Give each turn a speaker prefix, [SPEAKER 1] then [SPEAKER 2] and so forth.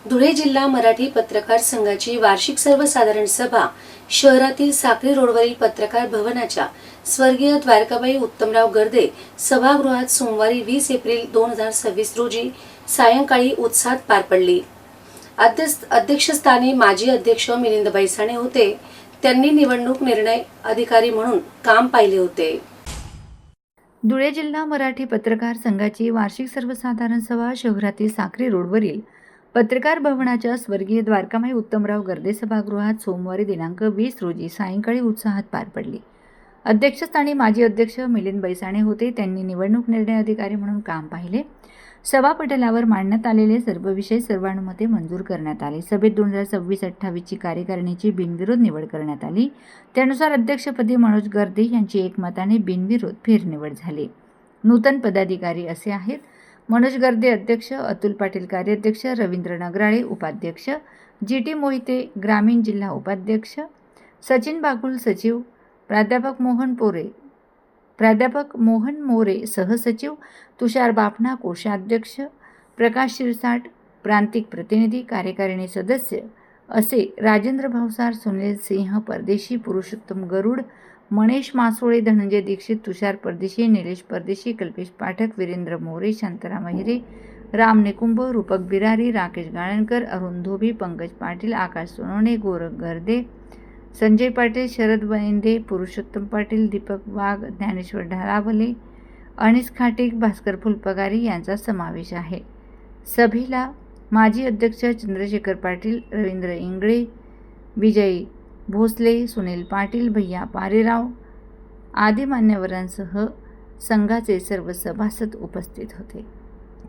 [SPEAKER 1] धुळे जिल्हा मराठी पत्रकार संघाची वार्षिक सर्वसाधारण सभा शहरातील साक्री रोडवरील पत्रकार भवनाच्या स्वर्गीय द्वारकाबाई उत्तमराव गर्दे सभागृहात सोमवारी 20 एप्रिल 2026 रोजी सायंकाळी उत्साहात पार पडली। अध्यक्षस्थानी माजी अध्यक्ष मिलिंद बैसाणे होते। त्यांनी निवडणूक निर्णय अधिकारी म्हणून काम पाहिले होते।
[SPEAKER 2] धुळे जिल्हा मराठी पत्रकार संघाची वार्षिक सर्वसाधारण सभा शहरातील साक्री रोडवरील पत्रकार भवनाच्या स्वर्गीय द्वारकाबाई उत्तमराव गर्दे सभागृहात सोमवारी दिनांक 20 रोजी सायंकाळी उत्साहात पार पडली। अध्यक्षस्थानी माजी अध्यक्ष मिलिंद बैसाणे होते। त्यांनी निवडणूक निर्णय अधिकारी म्हणून काम पाहिले। सभापटलावर मांडण्यात आलेले सर्व विषय सर्वानुमते मंजूर करण्यात आले। सभेत 2026-28 ची कार्यकारिणीची बिनविरोध निवड करण्यात आली। त्यानुसार अध्यक्षपदी मनोज गर्दे यांची एकमताने बिनविरोध फेरनिवड झाली। नूतन पदाधिकारी असे आहेत: मनोज गर्दे अध्यक्ष, अतुल पाटील कार्याध्यक्ष, रवींद्र नगराळे उपाध्यक्ष, GT मोहिते ग्रामीण जिल्हा उपाध्यक्ष, सचिन बागुल सचिव, प्राध्यापक मोहन मोरे सहसचिव, तुषार बाफना कोषाध्यक्ष, प्रकाश शिरसाट प्रांतिक प्रतिनिधी, कार्यकारिणी सदस्य असे राजेंद्र भावसार, सुनील सिंह परदेशी, पुरुषोत्तम गरुड, मणेश मासोळे, धनंजय दीक्षित, तुषार परदेशी, निलेश परदेशी, कल्पेश पाठक, वीरेंद्र मोरे, शांताराम अहिरे, राम निकुंभ, रूपक बिरारी, राकेश गाळणकर, अरुण धोबी, पंकज पाटील, आकाश सोनवणे, गोरख गर्दे, संजय पाटील, शरद वैंदे, पुरुषोत्तम पाटील, दीपक वाघ, ज्ञानेश्वर ढालावले, अनिस खाटीक, भास्कर फुलपगारी यांचा समावेश आहे। सभेला माजी अध्यक्ष चंद्रशेखर पाटील, रवींद्र इंगळे, विजय भोसले, सुनील पाटील, भैया पारेराव आदी मान्यवरांसह संघाचे सर्व सभासद उपस्थित होते।